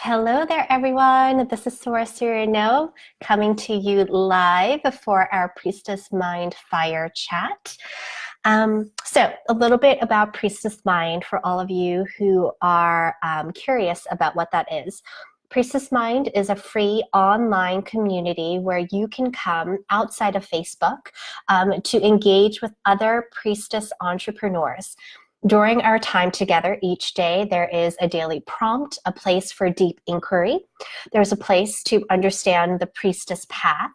Hello there, everyone. This is Sora Cyrano coming to you live for our Priestess Mind Fire Chat. So a little bit about Priestess Mind for all of you who are curious about what that is. Priestess Mind is a free online community where you can come outside of Facebook to engage with other priestess entrepreneurs. During our time together each day, there is a daily prompt, a place for deep inquiry. There's a place to understand the priestess path,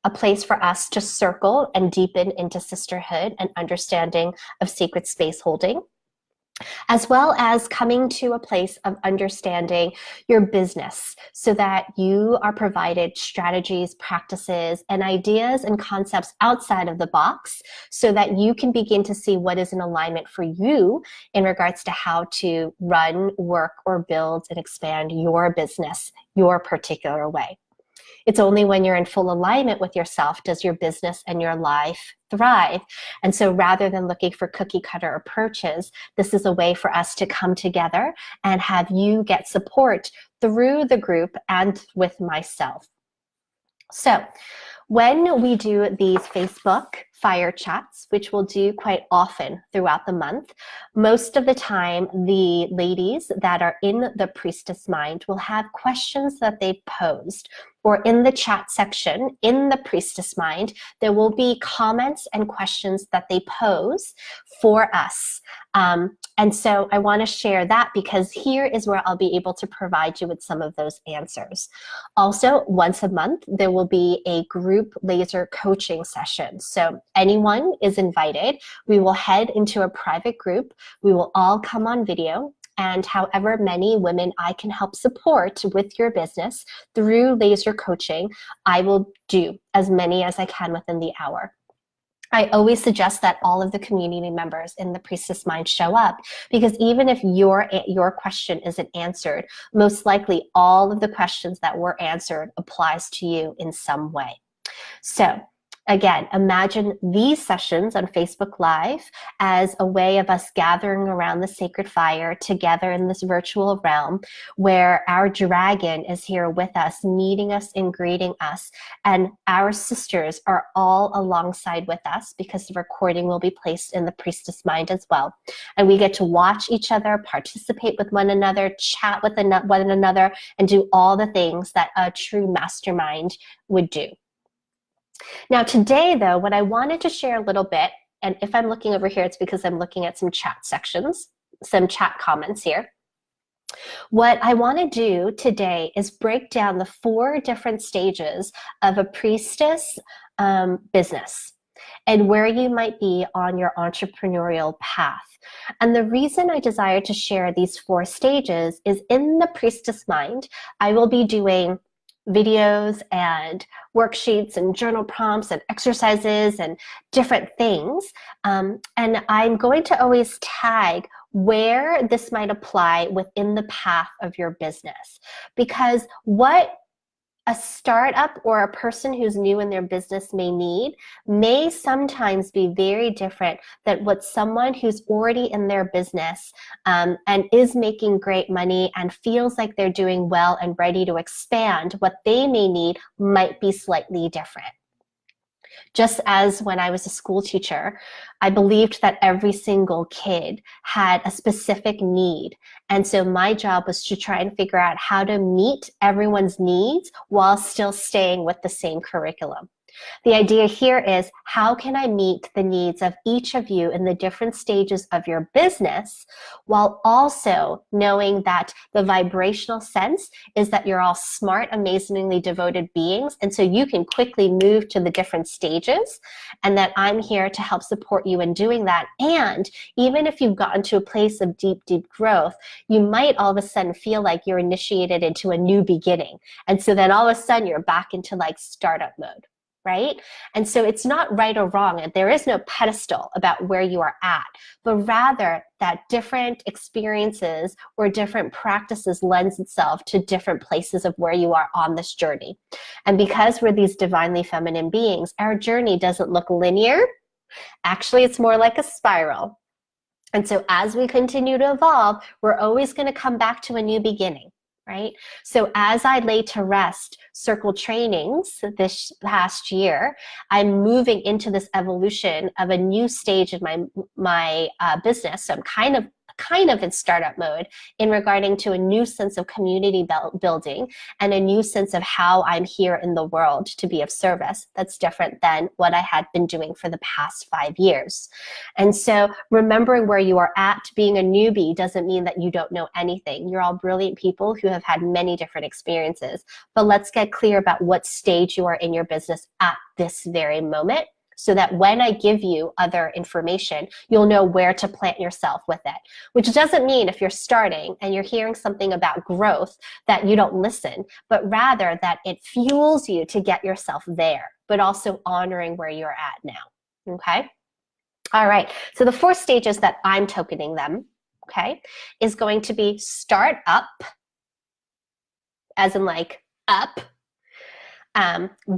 a place for us to circle and deepen into sisterhood and understanding of sacred space holding, as well as coming to a place of understanding your business so that you are provided strategies, practices, and ideas and concepts outside of the box so that you can begin to see what is in alignment for you in regards to how to run, work, or build and expand your business your particular way. It's only when you're in full alignment with yourself does your business and your life thrive. And so rather than looking for cookie cutter approaches, this is a way for us to come together and have you get support through the group and with myself. So when we do these Facebook fire chats, which we'll do quite often throughout the month, most of the time the ladies that are in the Priestess Mind will have questions that they've posed, or in the chat section in the Priestess Mind, there will be comments and questions that they pose for us. And so I want to share that because here is where I'll be able to provide you with some of those answers. Also, once a month, there will be a group laser coaching session. So anyone is invited. We will head into a private group. We will all come on video. And however many women I can help support with your business through laser coaching, I will do as many as I can within the hour. I always suggest that all of the community members in the Priestess Mind show up because even if your question isn't answered, most likely all of the questions that were answered applies to you in some way. So again, imagine these sessions on Facebook Live as a way of us gathering around the sacred fire together in this virtual realm where our dragon is here with us, meeting us and greeting us. And our sisters are all alongside with us because the recording will be placed in the Priestess Mind as well. And we get to watch each other, participate with one another, chat with one another, and do all the things that a true mastermind would do. Now today, though, what I wanted to share a little bit, and if I'm looking over here, it's because I'm looking at some chat sections, some chat comments here. What I want to do today is break down the 4 different stages of a priestess business and where you might be on your entrepreneurial path. And the reason I desire to share these 4 stages is in the Priestess Mind, I will be doing videos and worksheets and journal prompts and exercises and different things. And I'm going to always tag where this might apply within the path of your business. Because what a startup or a person who's new in their business may need may sometimes be very different than what someone who's already in their business and is making great money and feels like they're doing well and ready to expand, what they may need might be slightly different. Just as when I was a school teacher, I believed that every single kid had a specific need. And so my job was to try and figure out how to meet everyone's needs while still staying with the same curriculum. The idea here is, how can I meet the needs of each of you in the different stages of your business while also knowing that the vibrational sense is that you're all smart, amazingly devoted beings, and so you can quickly move to the different stages, and that I'm here to help support you in doing that. And even if you've gotten to a place of deep, deep growth, you might all of a sudden feel like you're initiated into a new beginning. And so then all of a sudden you're back into like startup mode. Right? And so it's not right or wrong, and there is no pedestal about where you are at, but rather that different experiences or different practices lends itself to different places of where you are on this journey. And because we're these divinely feminine beings, our journey doesn't look linear. Actually, it's more like a spiral. And so as we continue to evolve, we're always going to come back to a new beginning. right? So as I lay to rest circle trainings this past year, I'm moving into this evolution of a new stage in my business. So I'm kind of in startup mode in regarding to a new sense of community building and a new sense of how I'm here in the world to be of service that's different than what I had been doing for the past 5 years. And so remembering where you are at, being a newbie doesn't mean that you don't know anything. You're all brilliant people who have had many different experiences, but let's get clear about what stage you are in your business at this very moment, so that when I give you other information, you'll know where to plant yourself with it. Which doesn't mean if you're starting and you're hearing something about growth that you don't listen, but rather that it fuels you to get yourself there, but also honoring where you're at now, okay? All right, so the 4 stages that I'm tokening them, okay, is going to be start up, as in like up,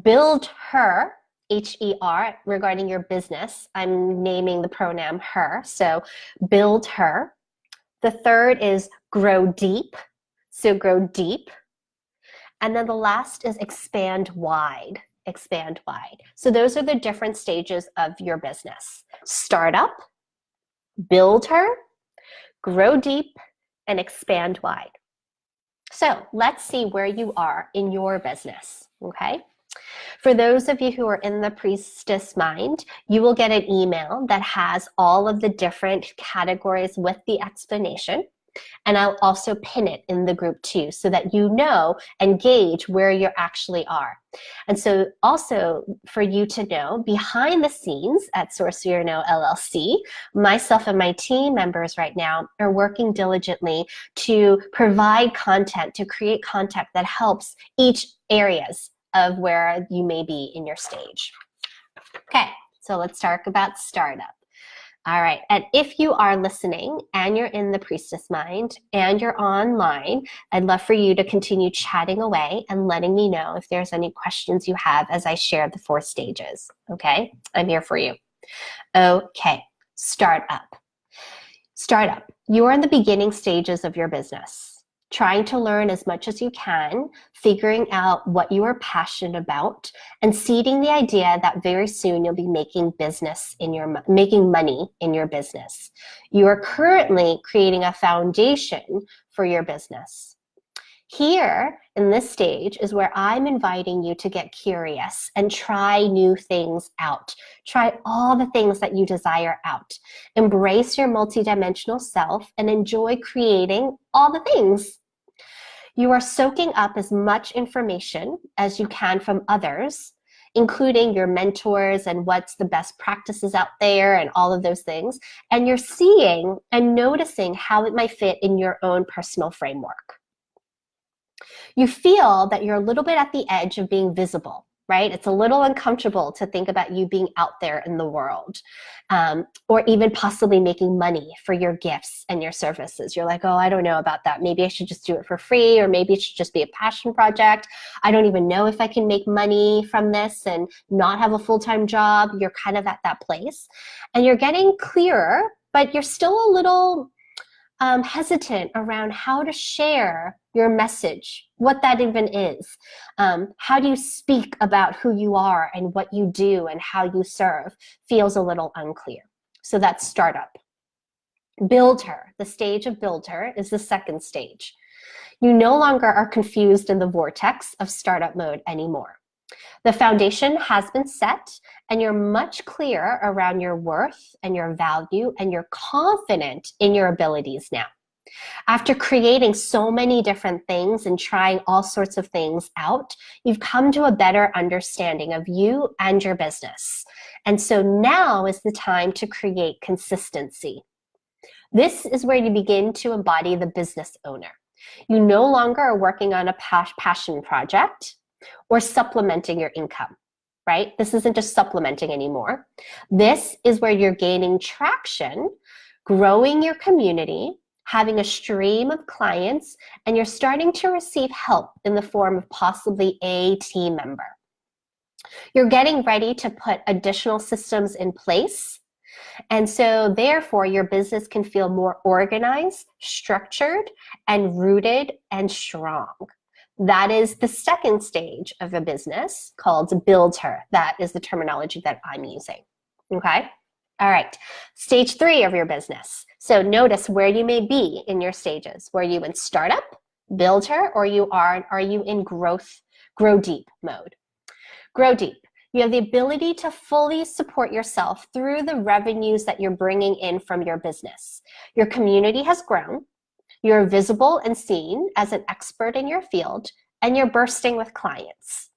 build her, H-E-R, regarding your business. I'm naming the pronoun her, so build her. The 3rd is grow deep, so grow deep. And then the last is expand wide, expand wide. So those are the different stages of your business. Start up, build her, grow deep, and expand wide. So let's see where you are in your business, okay? For those of you who are in the Priestess Mind, you will get an email that has all of the different categories with the explanation. And I'll also pin it in the group too, so that you know and gauge where you actually are. And so also for you to know, behind the scenes at Source Your Know LLC, myself and my team members right now are working diligently to provide content, to create content that helps each areas of where you may be in your stage. Okay, so let's talk about startup. All right, and if you are listening and you're in the Priestess Mind and you're online, I'd love for you to continue chatting away and letting me know if there's any questions you have as I share the 4 stages, okay? I'm here for you. Okay, startup. Startup, you're in the beginning stages of your business, trying to learn as much as you can, figuring out what you are passionate about, and seeding the idea that very soon you'll be making money in your business. You are currently creating a foundation for your business. Here, in this stage, is where I'm inviting you to get curious and try new things out. Try all the things that you desire out. Embrace your multidimensional self and enjoy creating all the things. You are soaking up as much information as you can from others, including your mentors and what's the best practices out there and all of those things. And you're seeing and noticing how it might fit in your own personal framework. You feel that you're a little bit at the edge of being visible, right? It's a little uncomfortable to think about you being out there in the world, or even possibly making money for your gifts and your services. You're like, oh, I don't know about that. Maybe I should just do it for free, or maybe it should just be a passion project. I don't even know if I can make money from this and not have a full-time job. You're kind of at that place, and you're getting clearer, but you're still a little hesitant around how to share your message, what that even is. How do you speak about who you are and what you do and how you serve feels a little unclear. So that's startup. Build her, the stage of build her is the 2nd stage. You no longer are confused in the vortex of startup mode anymore. The foundation has been set and you're much clearer around your worth and your value, and you're confident in your abilities now. After creating so many different things and trying all sorts of things out, you've come to a better understanding of you and your business. And so now is the time to create consistency. This is where you begin to embody the business owner. You no longer are working on a passion project or supplementing your income, right? This isn't just supplementing anymore. This is where you're gaining traction, growing your community, having a stream of clients, and you're starting to receive help in the form of possibly a team member. You're getting ready to put additional systems in place And so therefore, your business can feel more organized, structured, and rooted and strong. That is the second stage of a business called build her. That is the terminology that I'm using. Okay? All right. Stage 3 of your business. So notice where you may be in your stages. Were you in startup, build her, or are you in grow deep mode? Grow deep. You have the ability to fully support yourself through the revenues that you're bringing in from your business. Your community has grown. You're visible and seen as an expert in your field, and you're bursting with clients.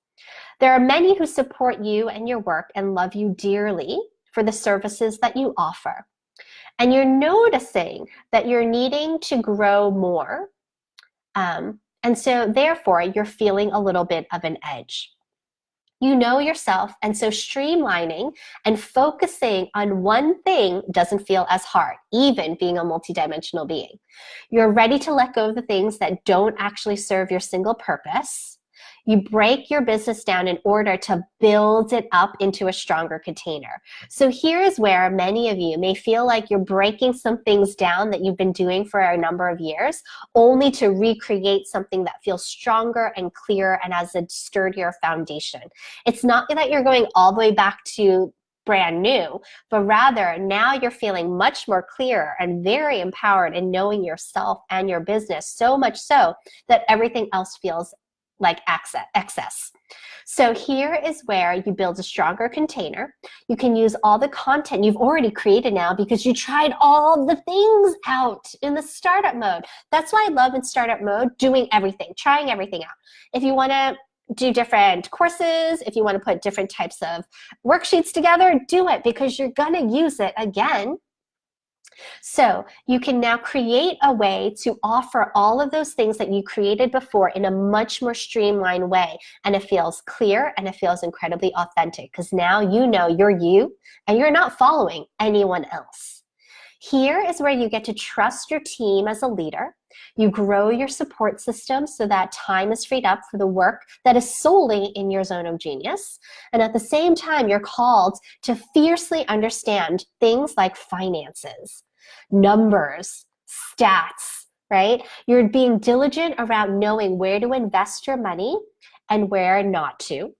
There are many who support you and your work and love you dearly for the services that you offer. And you're noticing that you're needing to grow more. And so therefore, you're feeling a little bit of an edge. You know yourself, and so streamlining and focusing on one thing doesn't feel as hard, even being a multidimensional being. You're ready to let go of the things that don't actually serve your single purpose. You break your business down in order to build it up into a stronger container. So here is where many of you may feel like you're breaking some things down that you've been doing for a number of years, only to recreate something that feels stronger and clearer and has a sturdier foundation. It's not that you're going all the way back to brand new, but rather now you're feeling much more clear and very empowered in knowing yourself and your business, so much so that everything else feels like excess. So here is where you build a stronger container. You can use all the content you've already created now because you tried all the things out in the startup mode. That's why I love in startup mode doing everything, trying everything out. If you want to do different courses, if you want to put different types of worksheets together, do it because you're going to use it again. So you can now create a way to offer all of those things that you created before in a much more streamlined way. And it feels clear and it feels incredibly authentic because now you know you're you and you're not following anyone else. Here is where you get to trust your team as a leader. You grow your support system so that time is freed up for the work that is solely in your zone of genius. And at the same time, you're called to fiercely understand things like finances, numbers, stats, right? You're being diligent around knowing where to invest your money and where not to.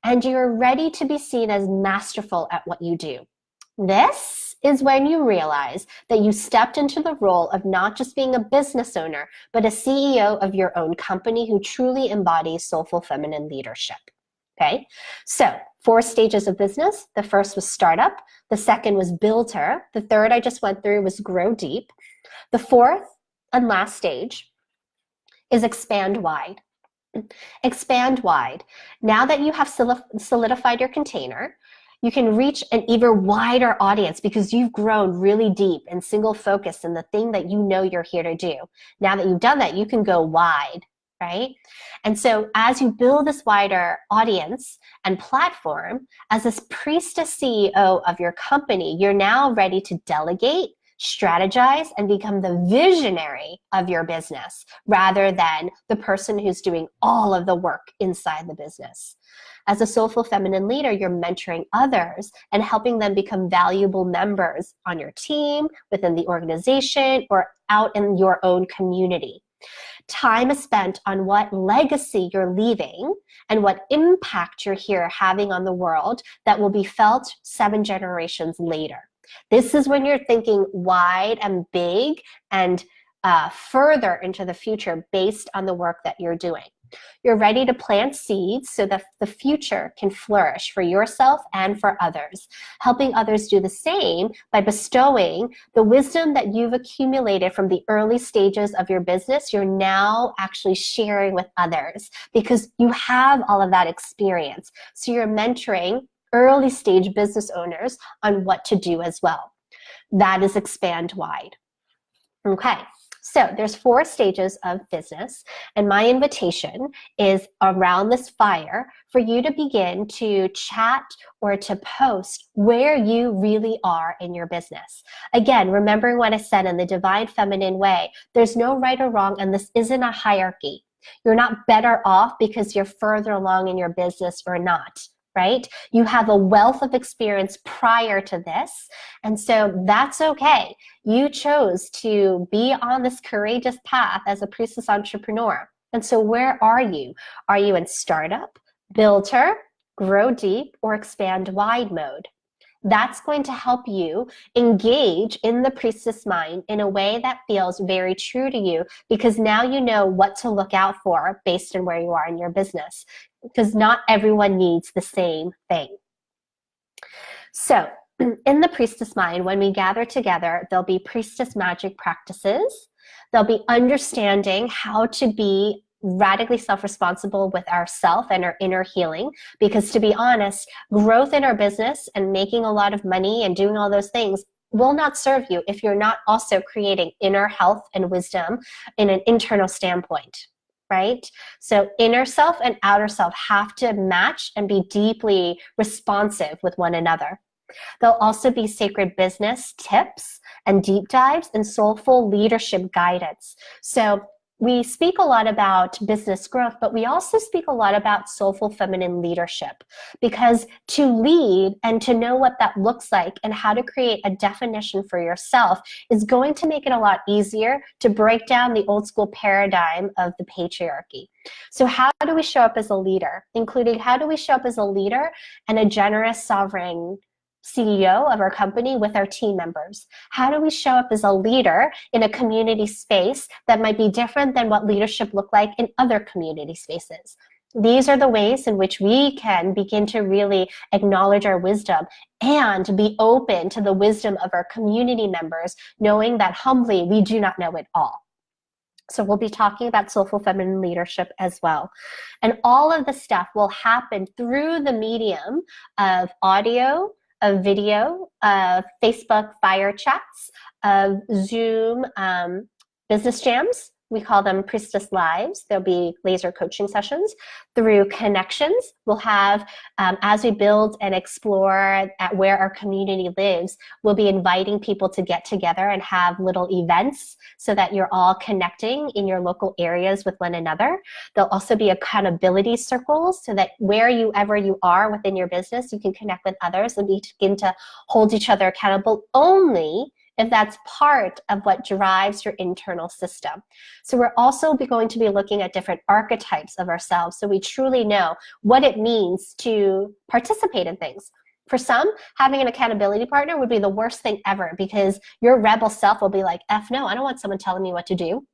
And you're ready to be seen as masterful at what you do. This is when you realize that you stepped into the role of not just being a business owner, but a CEO of your own company who truly embodies soulful feminine leadership. Okay, so 4 stages of business. The first was startup. The second was build her. The third I just went through was grow deep. The fourth and last stage is expand wide. Expand wide. Now that you have solidified your container, you can reach an even wider audience because you've grown really deep and single focused in the thing that you know you're here to do. Now that you've done that, you can go wide, right? And so as you build this wider audience and platform, as this priestess CEO of your company, you're now ready to delegate, strategize, and become the visionary of your business rather than the person who's doing all of the work inside the business. As a soulful feminine leader, you're mentoring others and helping them become valuable members on your team, within the organization, or out in your own community. Time is spent on what legacy you're leaving and what impact you're here having on the world that will be felt 7 generations later. This is when you're thinking wide and big and further into the future based on the work that you're doing. You're ready to plant seeds so that the future can flourish for yourself and for others, helping others do the same by bestowing the wisdom that you've accumulated from the early stages of your business. You're now actually sharing with others because you have all of that experience. So you're mentoring early stage business owners on what to do as well. That is expand wide. Okay. So there's 4 stages of business, and my invitation is around this fire for you to begin to chat or to post where you really are in your business. Again, remembering what I said in the divine feminine way, there's no right or wrong, and this isn't a hierarchy. You're not better off because you're further along in your business or not. right? You have a wealth of experience prior to this, and so that's okay. You chose to be on this courageous path as a priestess entrepreneur. And so where are you? Are you in startup, builder, grow deep, or expand wide mode? That's going to help you engage in the priestess mind in a way that feels very true to you, because now you know what to look out for based on where you are in your business, because not everyone needs the same thing. So in the priestess mind, when we gather together, there'll be priestess magic practices. There'll be understanding how to be radically self-responsible with ourself and our inner healing, because to be honest, growth in our business and making a lot of money and doing all those things will not serve you if you're not also creating inner health and wisdom in an internal standpoint, right? So inner self and outer self have to match and be deeply responsive with one another. There'll also be sacred business tips and deep dives and soulful leadership guidance. So we speak a lot about business growth, but we also speak a lot about soulful feminine leadership, because to lead and to know what that looks like and how to create a definition for yourself is going to make it a lot easier to break down the old school paradigm of the patriarchy. So how do we show up as a leader, including how do we show up as a leader and a generous, sovereign CEO of our company with our team members? How do we show up as a leader in a community space that might be different than what leadership look like in other community spaces? These are the ways in which we can begin to really acknowledge our wisdom and be open to the wisdom of our community members, knowing that humbly we do not know it all. So we'll be talking about soulful feminine leadership as well. And all of the stuff will happen through the medium of audio, of video, of Facebook fire chats, of Zoom business jams. We call them Priestess Lives. There'll be laser coaching sessions through connections. We'll have, as we build and explore at where our community lives, we'll be inviting people to get together and have little events so that you're all connecting in your local areas with one another. There'll also be accountability circles so that wherever you are within your business, you can connect with others and begin to hold each other accountable only if that's part of what drives your internal system. So we're also going to be looking at different archetypes of ourselves so we truly know what it means to participate in things. For some, having an accountability partner would be the worst thing ever, because your rebel self will be like, F no, I don't want someone telling me what to do.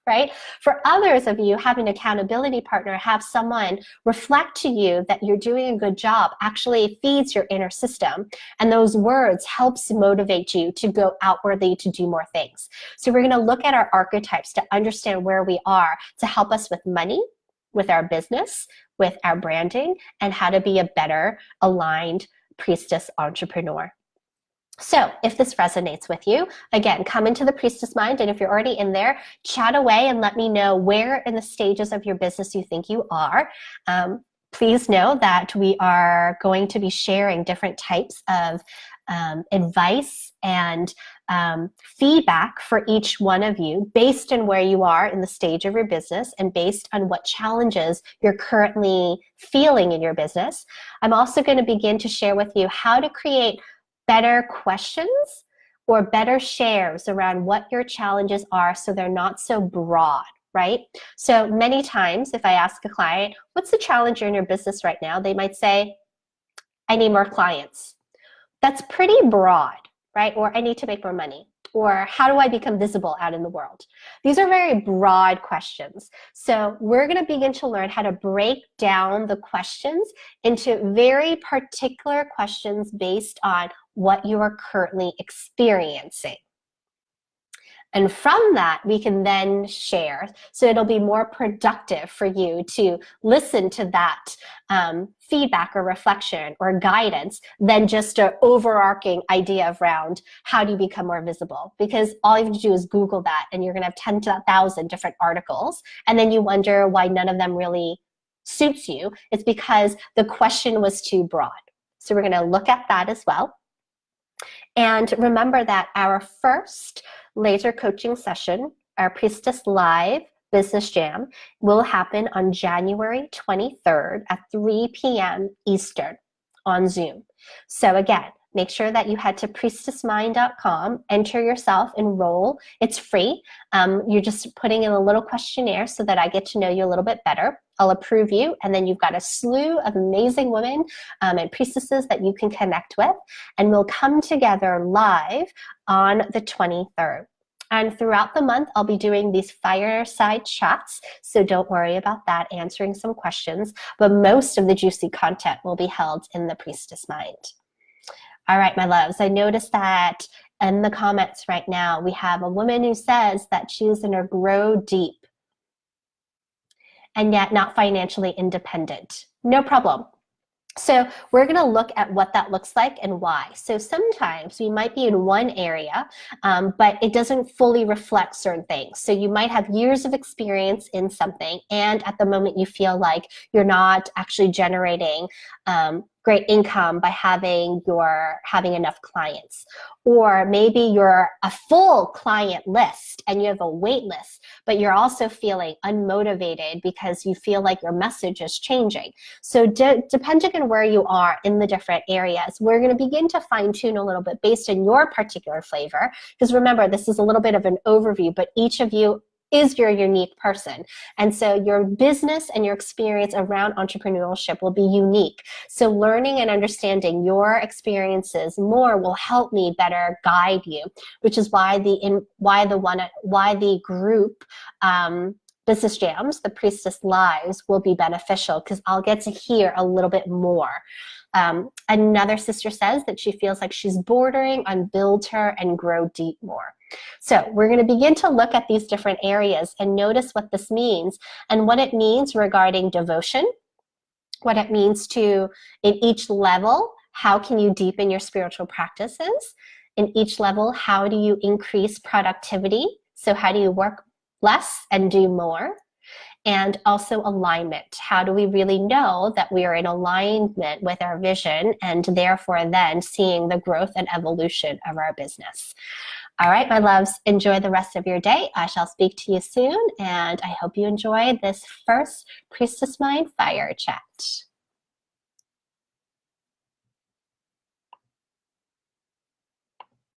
Right? For others of you, having an accountability partner, have someone reflect to you that you're doing a good job, actually feeds your inner system. And those words helps motivate you to go outwardly to do more things. So we're going to look at our archetypes to understand where we are, to help us with money, with our business, with our branding, and how to be a better aligned priestess entrepreneur. So if this resonates with you, again, come into the Priestess Mind, and if you're already in there, chat away and let me know where in the stages of your business you think you are. Please know that we are going to be sharing different types of advice and feedback for each one of you based on where you are in the stage of your business and based on what challenges you're currently feeling in your business. I'm also going to begin to share with you how to create better questions or better shares around what your challenges are so they're not so broad, right? So many times if I ask a client, what's the challenge in your business right now? They might say, I need more clients. That's pretty broad, right? Or I need to make more money. Or how do I become visible out in the world? These are very broad questions. So we're going to begin to learn how to break down the questions into very particular questions based on what you are currently experiencing. And from that, we can then share. So it'll be more productive for you to listen to that feedback or reflection or guidance than just an overarching idea around how do you become more visible. Because all you have to do is Google that and you're going to have 10,000 different articles. And then you wonder why none of them really suits you. It's because the question was too broad. So we're going to look at that as well. And remember that our first laser coaching session, our Priestess Live Business Jam will happen on January 23rd at 3 p.m. Eastern on Zoom. So again, make sure that you head to priestessmind.com, enter yourself, enroll. It's free. You're just putting in a little questionnaire so that I get to know you a little bit better. I'll approve you, and then you've got a slew of amazing women and priestesses that you can connect with, and we'll come together live on the 23rd. And throughout the month, I'll be doing these fireside chats, so don't worry about that, answering some questions, but most of the juicy content will be held in the Priestess Mind. All right, my loves, I noticed that in the comments right now, we have a woman who says that she's in her grow deep and yet not financially independent. No problem. So we're going to look at what that looks like and why. So sometimes we might be in one area, but it doesn't fully reflect certain things. So you might have years of experience in something, and at the moment you feel like you're not actually generating great income by having enough clients. Or maybe you're a full client list and you have a wait list, but you're also feeling unmotivated because you feel like your message is changing. So depending on where you are in the different areas, we're going to begin to fine tune a little bit based on your particular flavor. Because remember, this is a little bit of an overview, but each of you is your unique person. And so your business and your experience around entrepreneurship will be unique. So learning and understanding your experiences more will help me better guide you, which is why the group Business Jams, the Priestess Lives, will be beneficial because I'll get to hear a little bit more. Another sister says that she feels like she's bordering on build her and grow deep more. So we're going to begin to look at these different areas and notice what this means and what it means regarding devotion, what it means to, in each level, how can you deepen your spiritual practices? In each level, how do you increase productivity? So how do you work less and do more? And also alignment. How do we really know that we are in alignment with our vision and therefore then seeing the growth and evolution of our business? All right, my loves, enjoy the rest of your day. I shall speak to you soon, and I hope you enjoy this first Priestess Mind Fire Chat.